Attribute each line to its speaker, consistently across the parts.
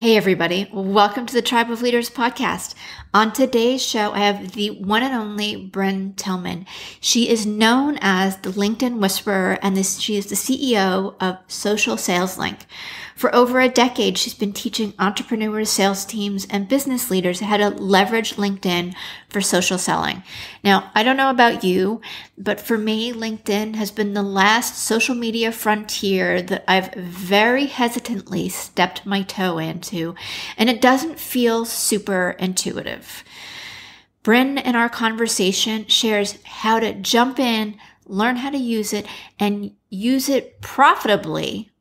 Speaker 1: Hey, everybody. Welcome to the Tribe of Leaders podcast. On today's show, I have the one and only Brynne Tillman. She is known as the LinkedIn Whisperer, and she is the CEO of Social Sales Link. For over a decade, she's been teaching entrepreneurs, sales teams, and business leaders how to leverage LinkedIn for social selling. Now, I don't know about you, but for me, LinkedIn has been the last social media frontier that I've very hesitantly stepped my toe into, and it doesn't feel super intuitive. Brynne, in our conversation, shares how to jump in, learn how to use it, and use it profitably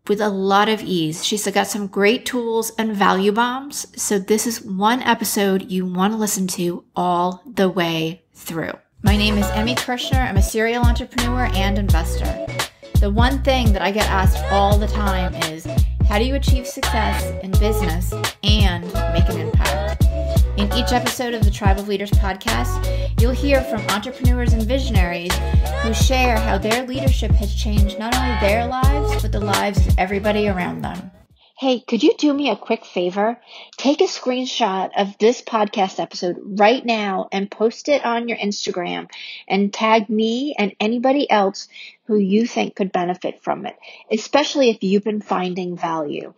Speaker 1: with a lot of ease. She's got some great tools and value bombs. So this is one episode you want to listen to all the way through. My name is Emmy Kirshner. I'm a serial entrepreneur and investor. The one thing that I get asked all the time is, how do you achieve success in business and make an impact? In each episode of the Tribe of Leaders podcast, you'll hear from entrepreneurs and visionaries who share how their leadership has changed not only their lives, but the lives of everybody around them. Hey, could you do me a quick favor? Take a screenshot of this podcast episode right now and post it on your Instagram and tag me and anybody else who you think could benefit from it, especially if you've been finding value.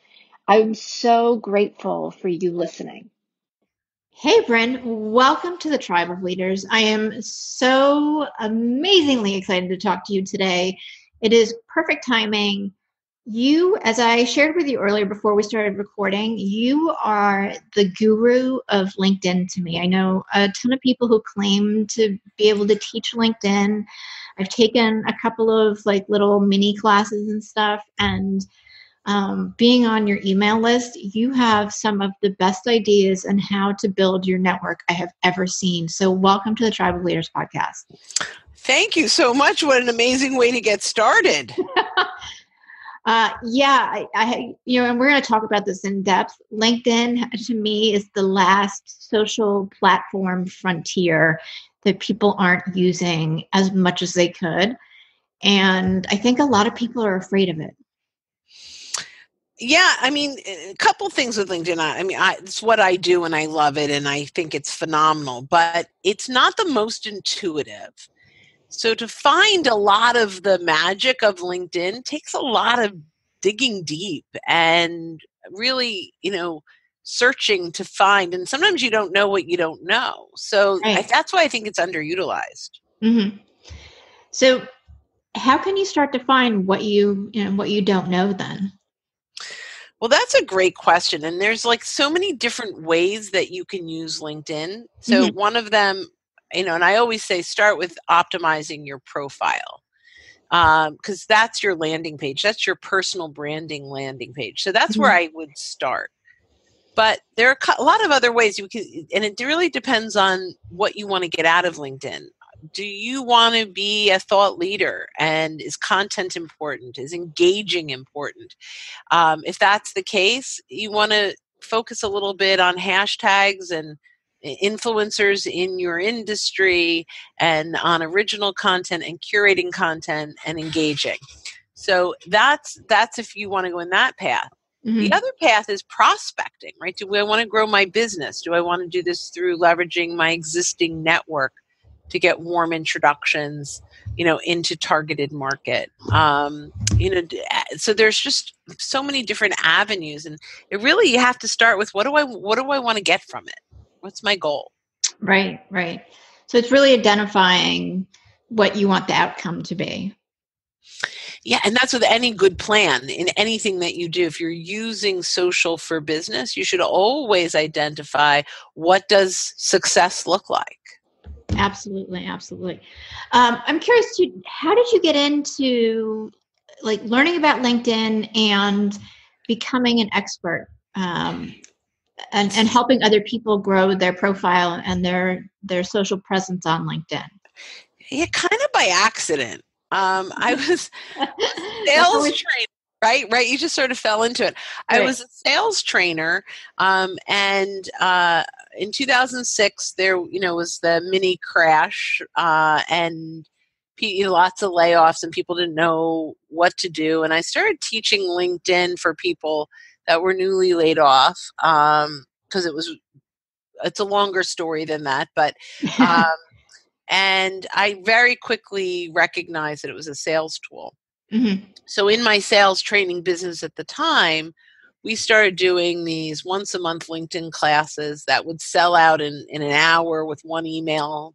Speaker 1: I'm so grateful for you listening. Hey, Brynne, welcome to the Tribe of Leaders. I am so amazingly excited to talk to you today. It is perfect timing. You, as I shared with you earlier before we started recording, you are the guru of LinkedIn to me. I know a ton of people who claim to be able to teach LinkedIn. I've taken a couple of little mini classes and stuff, and being on your email list, you have some of the best ideas on how to build your network I have ever seen. So welcome to the Tribe of Leaders podcast.
Speaker 2: Thank you so much. What an amazing way to get started.
Speaker 1: And we're going to talk about this in depth. LinkedIn, to me, is the last social platform frontier that people aren't using as much as they could. And I think a lot of people are afraid of it.
Speaker 2: Yeah, a couple things with LinkedIn. It's what I do and I love it and I think it's phenomenal, but it's not the most intuitive. So to find a lot of the magic of LinkedIn takes a lot of digging deep and really, searching to find. And sometimes you don't know what you don't know. So
Speaker 1: Right.
Speaker 2: That's why I think it's underutilized.
Speaker 1: Mm-hmm. So how can you start to find what you don't know then?
Speaker 2: Well, that's a great question. And there's so many different ways that you can use LinkedIn. So one of them, and I always say start with optimizing your profile because that's your landing page. That's your personal branding landing page. So that's where I would start. But there are a lot of other ways you can, and it really depends on what you want to get out of LinkedIn. Do you want to be a thought leader? And is content important? Is engaging important? If that's the case, you want to focus a little bit on hashtags and influencers in your industry and on original content and curating content and engaging. So that's if you want to go in that path. The other path is prospecting, right? Do I want to grow my business? Do I want to do this through leveraging my existing network to get warm introductions, into targeted market? So there's just so many different avenues, and it really, you have to start with what do I want to get from it? What's my goal?
Speaker 1: Right. So it's really identifying what you want the outcome to be.
Speaker 2: Yeah, and that's with any good plan in anything that you do. If you're using social for business, you should always identify what does success look like.
Speaker 1: Absolutely. I'm curious too, how did you get into learning about LinkedIn and becoming an expert and helping other people grow their profile and their social presence on LinkedIn?
Speaker 2: Yeah, kind of by accident. I was a sales trainer. Right. You just sort of fell into it. Right. I was a sales trainer, and in 2006 there, was the mini crash, and lots of layoffs, and people didn't know what to do. And I started teaching LinkedIn for people that were newly laid off, because it's a longer story than that, but and I very quickly recognized that it was a sales tool.
Speaker 1: Mm-hmm.
Speaker 2: So in my sales training business at the time, we started doing these once a month LinkedIn classes that would sell out in an hour with one email,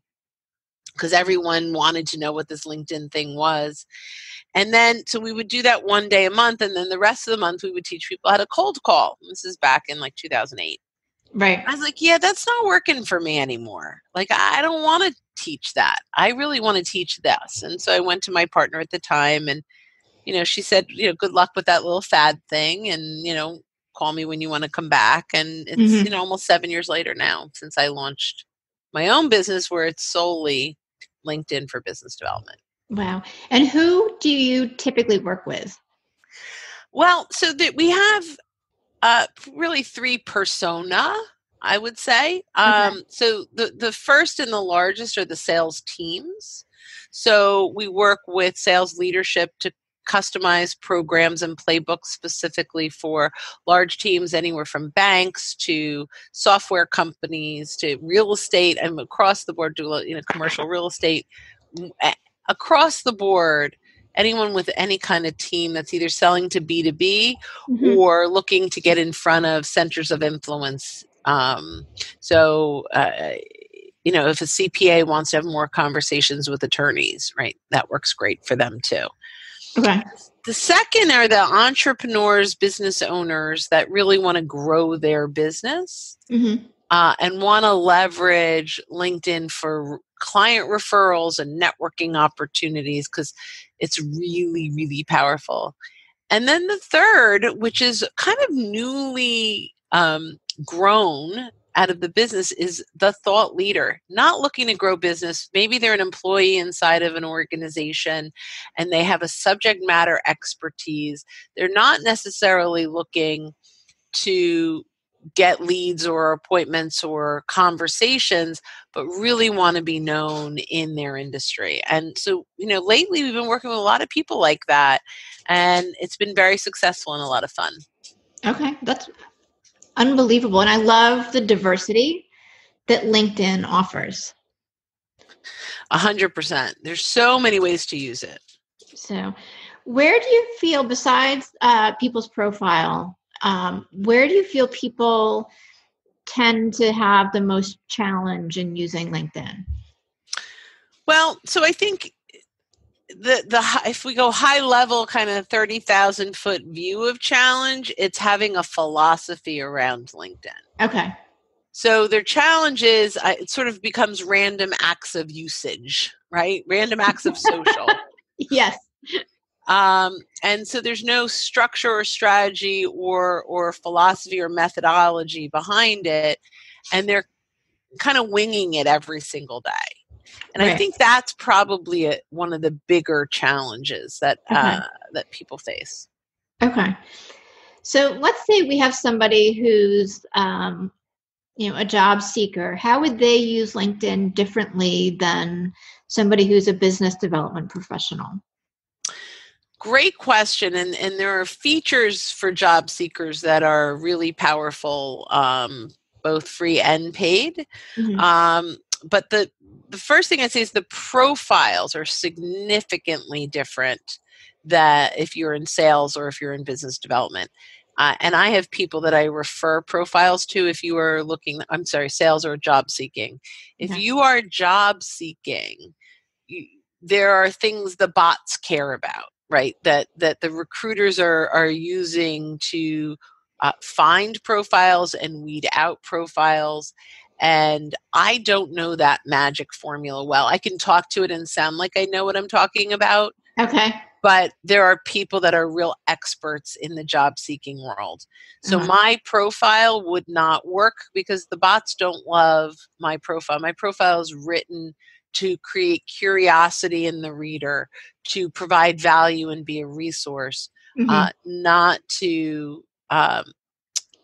Speaker 2: because everyone wanted to know what this LinkedIn thing was. And then, so we would do that one day a month, and then the rest of the month we would teach people how to cold call. This is back in like 2008.
Speaker 1: Right.
Speaker 2: I was like, yeah, that's not working for me anymore. Like, I don't want to teach that. I really want to teach this. And so I went to my partner at the time, and, she said, good luck with that little fad thing. And, call me when you want to come back. And it's,
Speaker 1: Mm-hmm.
Speaker 2: almost 7 years later now since I launched my own business, where it's solely LinkedIn for business development.
Speaker 1: Wow. And who do you typically work with?
Speaker 2: Well, so that we have really three persona, I would say.
Speaker 1: Okay.
Speaker 2: So the first and the largest are the sales teams. So we work with sales leadership to customize programs and playbooks specifically for large teams, anywhere from banks to software companies to real estate, and across the board, commercial real estate, across the board. Anyone with any kind of team that's either selling to B2B
Speaker 1: Mm-hmm.
Speaker 2: or looking to get in front of centers of influence. If a CPA wants to have more conversations with attorneys, right, that works great for them too.
Speaker 1: Okay.
Speaker 2: The second are the entrepreneurs, business owners that really want to grow their business,
Speaker 1: Mm-hmm.
Speaker 2: and want to leverage LinkedIn for client referrals and networking opportunities, because it's really, really powerful. And then the third, which is kind of newly grown out of the business, is the thought leader, not looking to grow business. Maybe they're an employee inside of an organization and they have a subject matter expertise. They're not necessarily looking to get leads or appointments or conversations, but really want to be known in their industry. And so, lately we've been working with a lot of people like that, and it's been very successful and a lot of fun.
Speaker 1: Okay. That's unbelievable. And I love the diversity that LinkedIn offers.
Speaker 2: 100%. There's so many ways to use it.
Speaker 1: So, where do you feel, besides people's profile, where do you feel people tend to have the most challenge in using LinkedIn?
Speaker 2: Well, so I think if we go high level, kind of 30,000-foot view of challenge, it's having a philosophy around LinkedIn.
Speaker 1: Okay.
Speaker 2: So their challenge is it sort of becomes random acts of usage, right? Random acts of social.
Speaker 1: Yes.
Speaker 2: And so there's no structure or strategy or philosophy or methodology behind it. And they're kind of winging it every single day. And
Speaker 1: Right.
Speaker 2: I think that's probably one of the bigger challenges that that people face.
Speaker 1: Okay. So let's say we have somebody who's, a job seeker. How would they use LinkedIn differently than somebody who's a business development professional?
Speaker 2: Great question. And there are features for job seekers that are really powerful, both free and paid.
Speaker 1: Mm-hmm.
Speaker 2: But the first thing I'd say is the profiles are significantly different that if you're in sales or if you're in business development. And I have people that I refer profiles to if you are sales or job seeking. If
Speaker 1: Okay.
Speaker 2: you are job seeking, there are things the bots care about, right? That the recruiters are using to find profiles and weed out profiles. And I don't know that magic formula well. I can talk to it and sound like I know what I'm talking about.
Speaker 1: Okay.
Speaker 2: But there are people that are real experts in the job seeking world. So my profile would not work because the bots don't love my profile. My profile is written to create curiosity in the reader, to provide value and be a resource,
Speaker 1: Mm-hmm.
Speaker 2: not to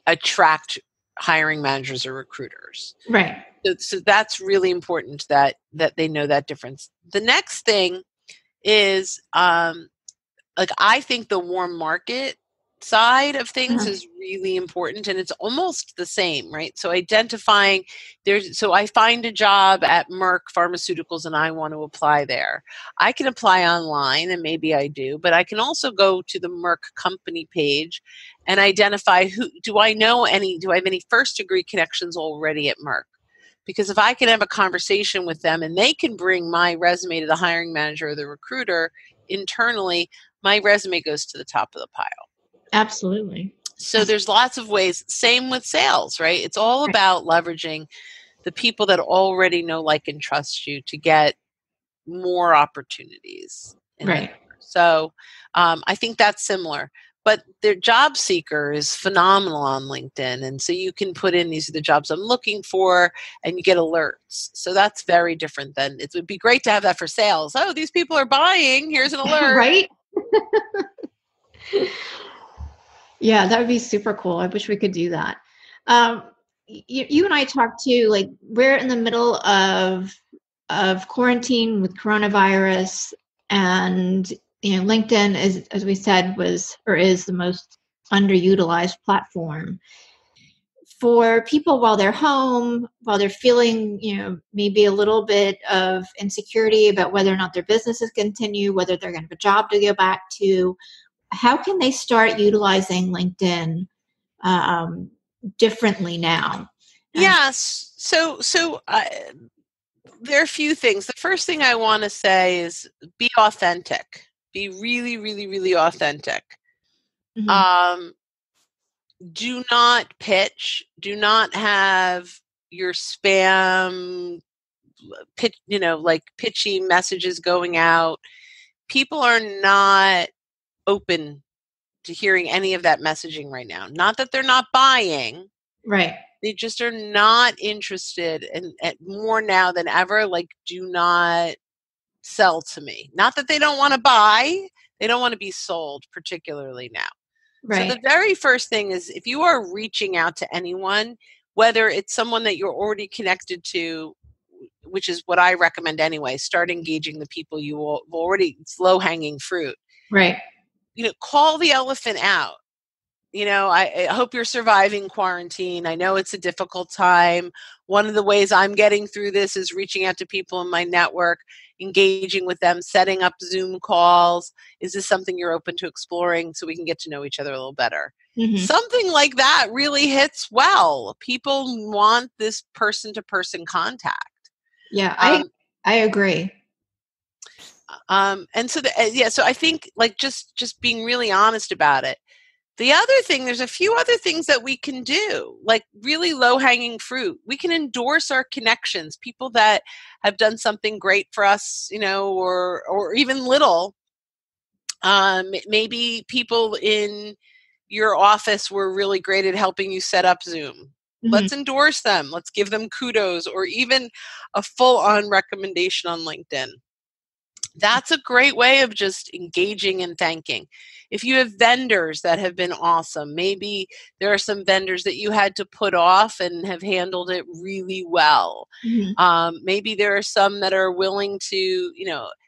Speaker 2: attract hiring managers or recruiters.
Speaker 1: Right.
Speaker 2: So that's really important that they know that difference. The next thing is I think the warm market side of things is really important, and it's almost the same, right? So identifying so I find a job at Merck Pharmaceuticals and I want to apply there. I can apply online, and maybe I do, but I can also go to the Merck company page and identify do I have any first degree connections already at Merck? Because if I can have a conversation with them and they can bring my resume to the hiring manager or the recruiter internally, my resume goes to the top of the pile.
Speaker 1: Absolutely.
Speaker 2: So there's lots of ways. Same with sales, right? It's all about leveraging the people that already know, like, and trust you to get more opportunities in the door. So I think that's similar. But their job seeker is phenomenal on LinkedIn. And so you can put in, these are the jobs I'm looking for, and you get alerts. So that's very different than, it would be great to have that for sales. Oh, these people are buying. Here's an alert.
Speaker 1: Right? Yeah, that would be super cool. I wish we could do that. You and I talked too, like we're in the middle of quarantine with coronavirus, and LinkedIn is, as we said, was or is the most underutilized platform for people while they're home, while they're feeling, maybe a little bit of insecurity about whether or not their businesses continue, whether they're going to have a job to go back to. How can they start utilizing LinkedIn differently now?
Speaker 2: Yes. So there are a few things. The first thing I want to say is be authentic. Be really, really, really authentic.
Speaker 1: Mm-hmm.
Speaker 2: Do not pitch. Do not have your spam pitch, like pitchy messages going out. People are not open to hearing any of that messaging right now. Not that they're not buying.
Speaker 1: Right.
Speaker 2: They just are not interested, and more now than ever, like, do not sell to me. Not that they don't want to buy, they don't want to be sold, particularly now. So the very first thing is, if you are reaching out to anyone, whether it's someone that you're already connected to, which is what I recommend anyway, start engaging the people you already, it's low-hanging fruit.
Speaker 1: Right.
Speaker 2: Call the elephant out. I hope you're surviving quarantine. I know it's a difficult time. One of the ways I'm getting through this is reaching out to people in my network, engaging with them, setting up Zoom calls. Is this something you're open to exploring so we can get to know each other a little better? Mm-hmm. Something like that really hits well. People want this person-to-person contact.
Speaker 1: Yeah, I agree.
Speaker 2: And so, so I think, like, just being really honest about it. The other thing, there's a few other things that we can do, like really low-hanging fruit. We can endorse our connections, people that have done something great for us, or even little. Maybe people in your office were really great at helping you set up Zoom. Mm-hmm. Let's endorse them. Let's give them kudos, or even a full-on recommendation on LinkedIn. That's a great way of just engaging and thanking. If you have vendors that have been awesome, maybe there are some vendors that you had to put off and have handled it really well. Mm-hmm. Maybe there are some that are willing to,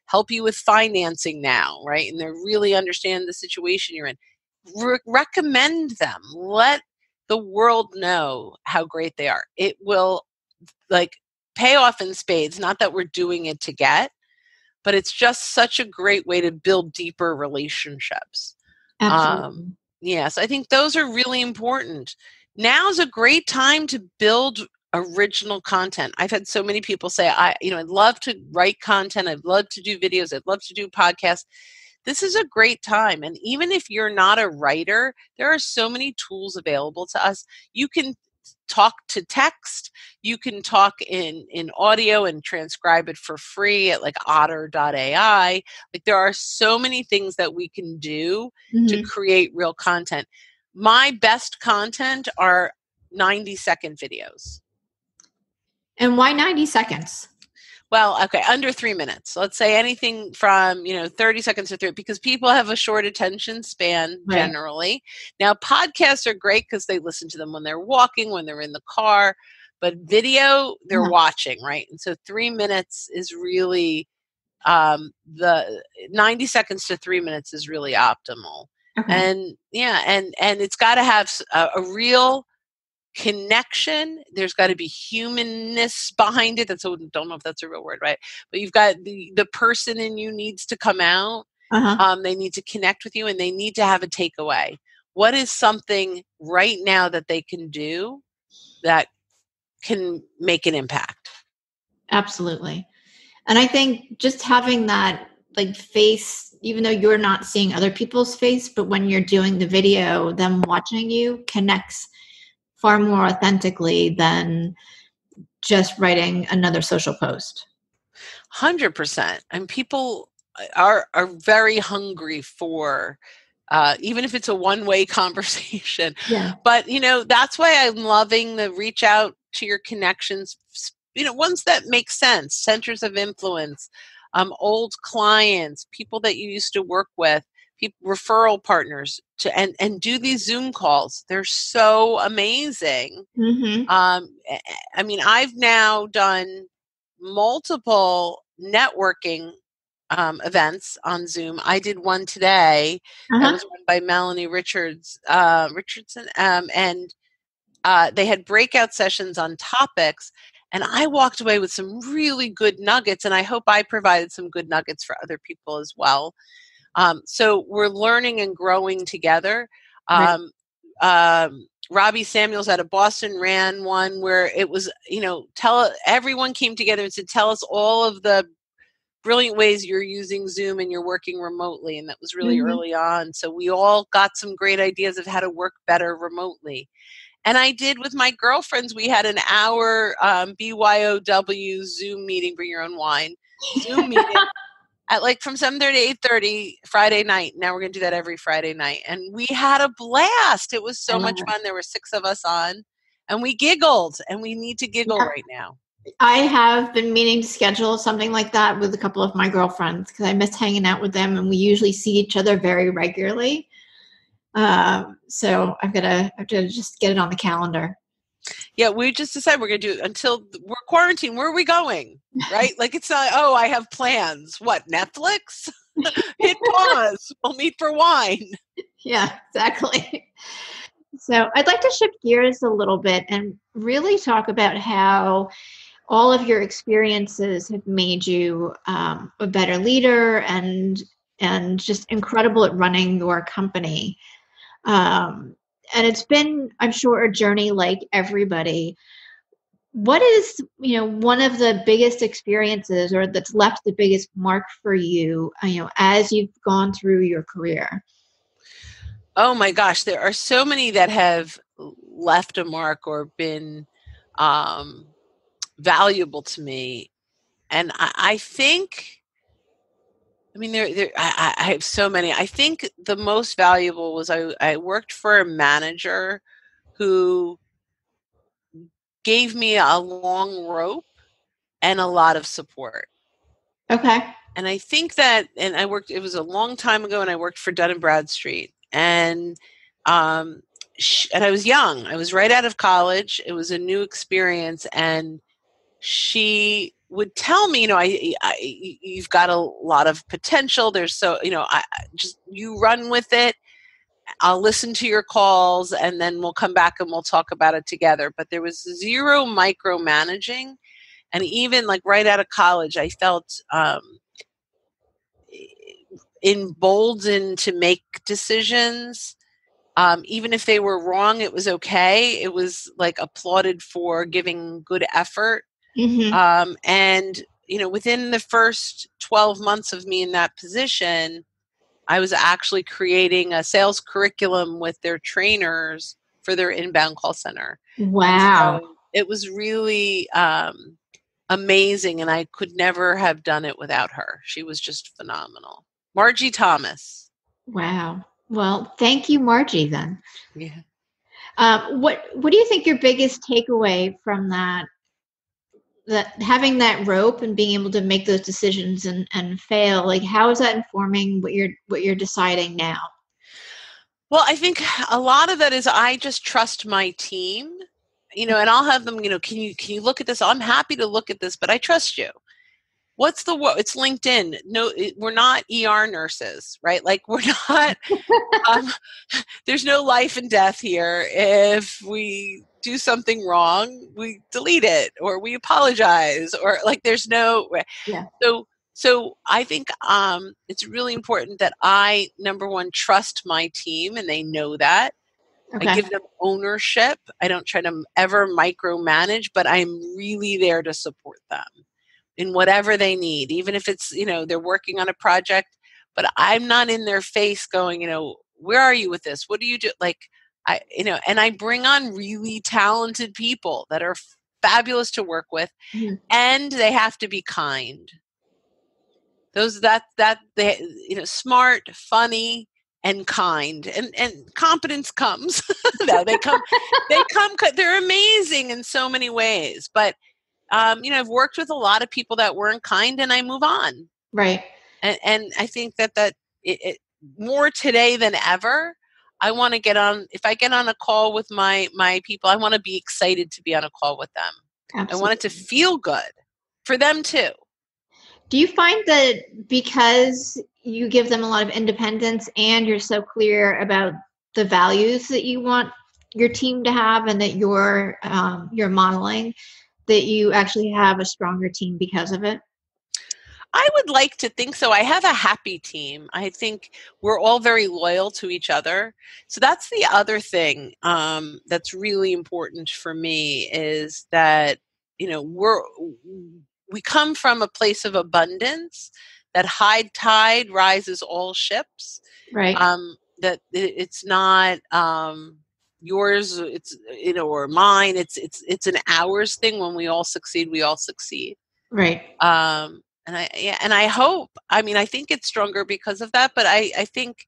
Speaker 2: help you with financing now, right? And they really understand the situation you're in. Recommend them. Let the world know how great they are. It will, pay off in spades. Not that we're doing it to get, but it's just such a great way to build deeper relationships.
Speaker 1: Absolutely.
Speaker 2: Yes, I think those are really important. Now's a great time to build original content. I've had so many people say, I'd love to write content. I'd love to do videos. I'd love to do podcasts. This is a great time. And even if you're not a writer, there are so many tools available to us. You can talk to text. You can talk in audio and transcribe it for free at like otter.ai. Like, there are so many things that we can do to create real content. My best content are 90-second videos.
Speaker 1: And why 90 seconds?
Speaker 2: Well, okay, under 3 minutes. Let's say anything from, 30 seconds to 3, because people have a short attention span generally. Right. Now, podcasts are great because they listen to them when they're walking, when they're in the car, but video, they're watching, right? And so 3 minutes is really, the 90 seconds to 3 minutes is really optimal.
Speaker 1: Okay.
Speaker 2: And yeah, and it's got to have a real connection. There's got to be humanness behind it. That's, don't know if that's a real word, right? But you've got the person in you needs to come out.
Speaker 1: Uh-huh.
Speaker 2: They need to connect with you, and they need to have a takeaway. What is something right now that they can do that can make an impact?
Speaker 1: Absolutely. And I think just having that like face, even though you're not seeing other people's face, but when you're doing the video, them watching you connects far more authentically than just writing another social post.
Speaker 2: 100%. And people are very hungry for, even if it's a one-way conversation.
Speaker 1: Yeah.
Speaker 2: But that's why I'm loving the reach out to your connections. Ones that make sense, centers of influence, old clients, people that you used to work with, people, referral partners, and do these Zoom calls. They're so amazing.
Speaker 1: Mm-hmm.
Speaker 2: I mean, I've now done multiple networking events on Zoom. I did one today that
Speaker 1: Uh-huh.
Speaker 2: was run by Melanie Richardson, and they had breakout sessions on topics. And I walked away with some really good nuggets, and I hope I provided some good nuggets for other people as well. So we're learning and growing together.
Speaker 1: Right.
Speaker 2: Robbie Samuels out of Boston ran one where it was, everyone came together and said, tell us all of the brilliant ways you're using Zoom and you're working remotely. And that was really
Speaker 1: Mm-hmm.
Speaker 2: early on. So we all got some great ideas of how to work better remotely. And I did with my girlfriends. We had an hour BYOW Zoom meeting, bring your own wine, Zoom meeting at like from 7:30 to 8:30 Friday night. Now we're going to do that every Friday night. And we had a blast. It was
Speaker 1: I
Speaker 2: so
Speaker 1: love
Speaker 2: much
Speaker 1: it.
Speaker 2: fun. There were 6 of us on, and we giggled, and we need to giggle
Speaker 1: Yeah.
Speaker 2: right now.
Speaker 1: I have been meaning to schedule something like that with a couple of my girlfriends because I miss hanging out with them, and we usually see each other very regularly. So I've got to just get it on the calendar.
Speaker 2: Yeah, we just decided we're going to do it until we're quarantined. Where are we going? Right? Like it's not, oh, I have plans. What, Netflix? Hit pause. We'll meet for wine.
Speaker 1: Yeah, exactly. So I'd like to shift gears a little bit and really talk about how all of your experiences have made you a better leader and just incredible at running your company. And it's been, I'm sure, a journey like everybody. What is, one of the biggest experiences or that's left the biggest mark for you, as you've gone through your career?
Speaker 2: Oh my gosh, there are so many that have left a mark or been um, valuable to me. And I think, I mean, I have so many. I think the most valuable was I worked for a manager who gave me a long rope and a lot of support.
Speaker 1: Okay.
Speaker 2: And I think that, and it was a long time ago, and I worked for Dun and Bradstreet. Um, and I was young. I was right out of college. It was a new experience. And she would tell me, you've got a lot of potential. There's just, you run with it. I'll listen to your calls, and then we'll come back and we'll talk about it together. But there was zero micromanaging. And even like right out of college, I felt emboldened to make decisions. Even if they were wrong, it was okay. It was like applauded for giving good effort.
Speaker 1: Mm-hmm.
Speaker 2: And within the first 12 months of me in that position, I was actually creating a sales curriculum with their trainers for their inbound call center. And
Speaker 1: Wow.
Speaker 2: so it was really amazing, and I could never have done it without her. She was just phenomenal. Margie Thomas.
Speaker 1: Wow. Well, thank you, Margie, then.
Speaker 2: Yeah.
Speaker 1: What do you think your biggest takeaway from that having that rope and being able to make those decisions and fail, like how is that informing what you're deciding now?
Speaker 2: Well, I think a lot of that is I just trust my team, and I'll have them, can you look at this? I'm happy to look at this, but I trust you. It's LinkedIn. No, we're not ER nurses, right? Like we're not, um, there's no life and death here. If we do something wrong, we delete it or we apologize or like there's no,
Speaker 1: Yeah.
Speaker 2: so I think it's really important that I, number one, trust my team and they know that. I
Speaker 1: Okay.
Speaker 2: give them ownership. I don't try to ever micromanage, but I'm really there to support them in whatever they need, even if it's, they're working on a project, but I'm not in their face going, where are you with this? What do you do? Like, and I bring on really talented people that are fabulous to work with,
Speaker 1: Mhm.
Speaker 2: and they have to be kind. Those that they, smart, funny, and kind, and competence comes. No, they're amazing in so many ways, but I've worked with a lot of people that weren't kind, and I move on.
Speaker 1: Right.
Speaker 2: And I think that it more today than ever. I want to get on. If I get on a call with my people, I want to be excited to be on a call with them. I want it to
Speaker 1: Absolutely.
Speaker 2: feel good for them too.
Speaker 1: Do you find that because you give them a lot of independence and you're so clear about the values that you want your team to have and that you're modeling, that you actually have a stronger team because of it?
Speaker 2: I would like to think so. I have a happy team. I think we're all very loyal to each other. So that's the other thing that's really important for me is that we come from a place of abundance. That high tide rises all ships.
Speaker 1: Right.
Speaker 2: That it's not yours. It's or mine. It's an ours thing. When we all succeed, we all succeed.
Speaker 1: Right.
Speaker 2: And I hope, I think it's stronger because of that, but I think,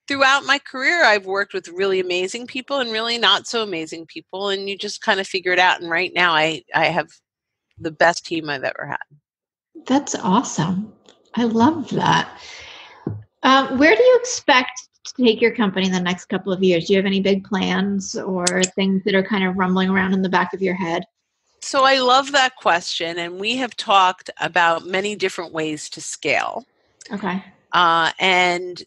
Speaker 2: throughout my career, I've worked with really amazing people and really not so amazing people, and you just kind of figure it out. And right now I have the best team I've ever had.
Speaker 1: That's awesome. I love that. Where do you expect to take your company in the next couple of years? Do you have any big plans or things that are kind of rumbling around in the back of your head?
Speaker 2: So I love that question, and we have talked about many different ways to scale.
Speaker 1: Okay.
Speaker 2: And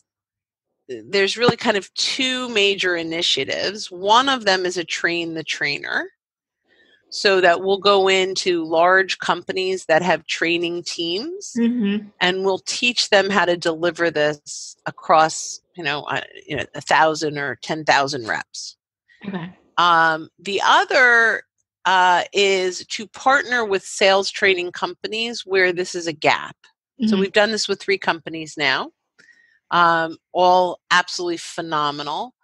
Speaker 2: there's really kind of two major initiatives. One of them is a train the trainer. So that we'll go into large companies that have training teams,
Speaker 1: Mm-hmm.
Speaker 2: and we'll teach them how to deliver this across 1,000 or 10,000 reps.
Speaker 1: Okay.
Speaker 2: The other is to partner with sales training companies where this is a gap. So
Speaker 1: Mm-hmm.
Speaker 2: we've done this with 3 companies now, all absolutely phenomenal.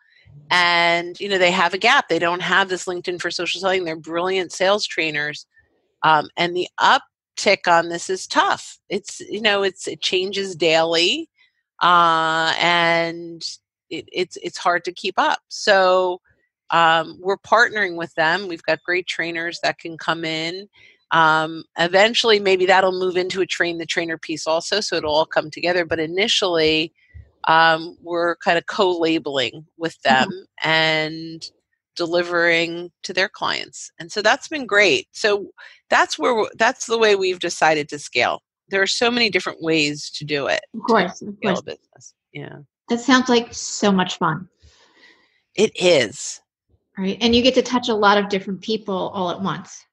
Speaker 2: And they have a gap. They don't have this LinkedIn for social selling. They're brilliant sales trainers, and the uptick on this is tough. It changes daily, and it's hard to keep up. So we're partnering with them. We've got great trainers that can come in. Eventually, maybe that'll move into a train the trainer piece also, so it'll all come together. But initially, we're kind of co-labeling with them and delivering to their clients, and so that's been great. So that's the way we've decided to scale. There are so many different ways to do it,
Speaker 1: Of
Speaker 2: to
Speaker 1: course. Of
Speaker 2: scale
Speaker 1: course.
Speaker 2: a business. Yeah,
Speaker 1: That sounds like so much fun,
Speaker 2: it is.
Speaker 1: right? And you get to touch a lot of different people all at once.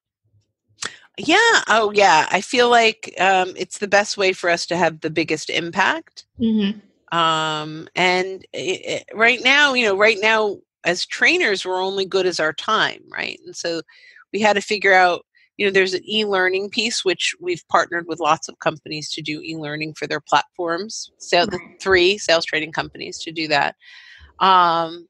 Speaker 2: Yeah. Oh, yeah. I feel like it's the best way for us to have the biggest impact.
Speaker 1: Mm-hmm.
Speaker 2: And right now, as trainers, we're only good as our time, right? And so we had to figure out, there's an e-learning piece, which we've partnered with lots of companies to do e-learning for their platforms. So the
Speaker 1: Right.
Speaker 2: 3 sales training companies to do that. And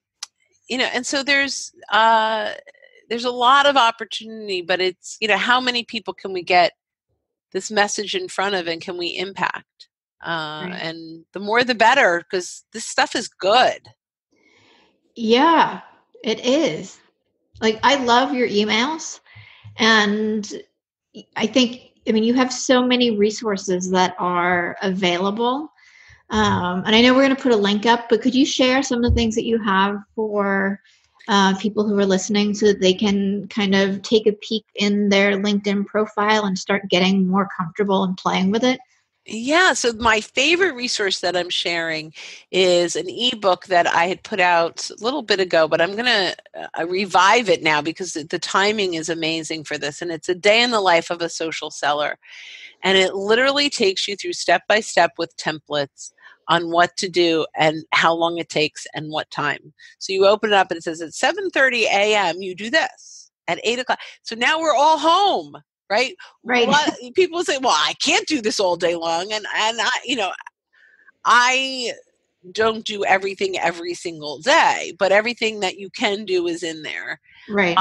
Speaker 2: so there's a lot of opportunity, but it's, how many people can we get this message in front of and can we impact?
Speaker 1: Right.
Speaker 2: And the more the better, because this stuff is good.
Speaker 1: Yeah, it is. Like, I love your emails. And you have so many resources that are available. And I know we're going to put a link up, but could you share some of the things that you have for people who are listening so that they can kind of take a peek in their LinkedIn profile and start getting more comfortable and playing with it?
Speaker 2: Yeah, so my favorite resource that I'm sharing is an ebook that I had put out a little bit ago, but I'm going to revive it now because the timing is amazing for this. And it's a day in the life of a social seller. And it literally takes you through step by step with templates on what to do and how long it takes and what time. So you open it up and it says at 7:30 a.m. you do this, at 8 o'clock. So now we're all home, right?
Speaker 1: Right.
Speaker 2: A lot of people say, well, I can't do this all day long. And I don't do everything every single day, but everything that you can do is in there.
Speaker 1: Right.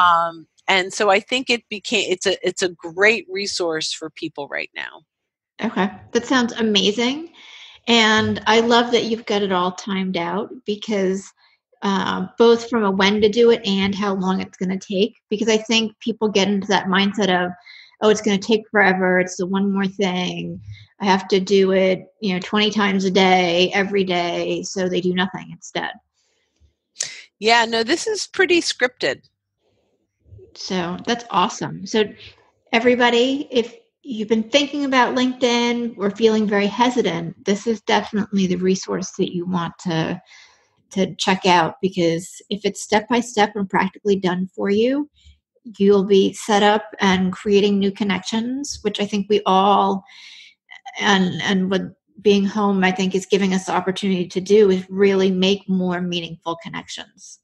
Speaker 2: And so I think it's a great resource for people right now.
Speaker 1: Okay. That sounds amazing. And I love that you've got it all timed out because both from a when to do it and how long it's going to take, because I think people get into that mindset of, oh, it's going to take forever. It's the one more thing. I have to do it, 20 times a day, every day. So they do nothing instead.
Speaker 2: Yeah, no, this is pretty scripted.
Speaker 1: So that's awesome. So everybody, if you've been thinking about LinkedIn or feeling very hesitant, this is definitely the resource that you want to check out, because if it's step by step and practically done for you, you'll be set up and creating new connections, which I think we all, and what being home, I think, is giving us the opportunity to do, is really make more meaningful connections.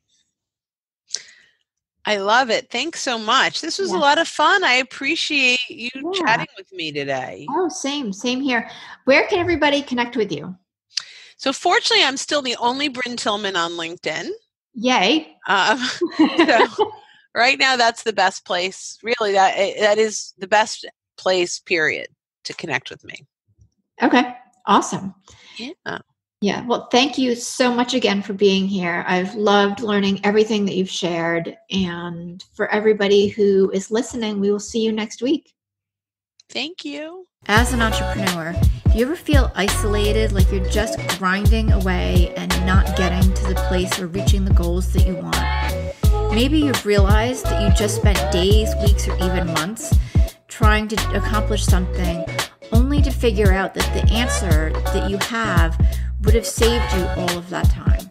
Speaker 2: I love it. Thanks so much. This was a lot of fun. I appreciate you chatting with me today.
Speaker 1: Oh, same here. Where can everybody connect with you?
Speaker 2: So fortunately, I'm still the only Brynne Tillman on LinkedIn.
Speaker 1: Yay.
Speaker 2: So right now, that's the best place. Really, that is the best place, period, to connect with me.
Speaker 1: Okay. Awesome.
Speaker 2: Yeah.
Speaker 1: Yeah. Well, thank you so much again for being here. I've loved learning everything that you've shared. And for everybody who is listening, we will see you next week.
Speaker 2: Thank you.
Speaker 1: As an entrepreneur, do you ever feel isolated, like you're just grinding away and not getting to the place or reaching the goals that you want? Maybe you've realized that you just spent days, weeks, or even months trying to accomplish something, only to figure out that the answer that you have would have saved you all of that time.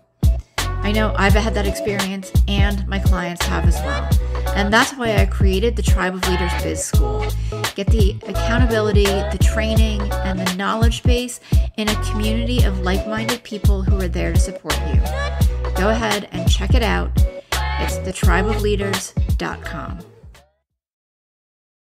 Speaker 1: I know I've had that experience, and my clients have as well. And that's why I created the Tribe of Leaders Biz School. Get the accountability, the training, and the knowledge base in a community of like-minded people who are there to support you. Go ahead and check it out. It's thetribeofleaders.com.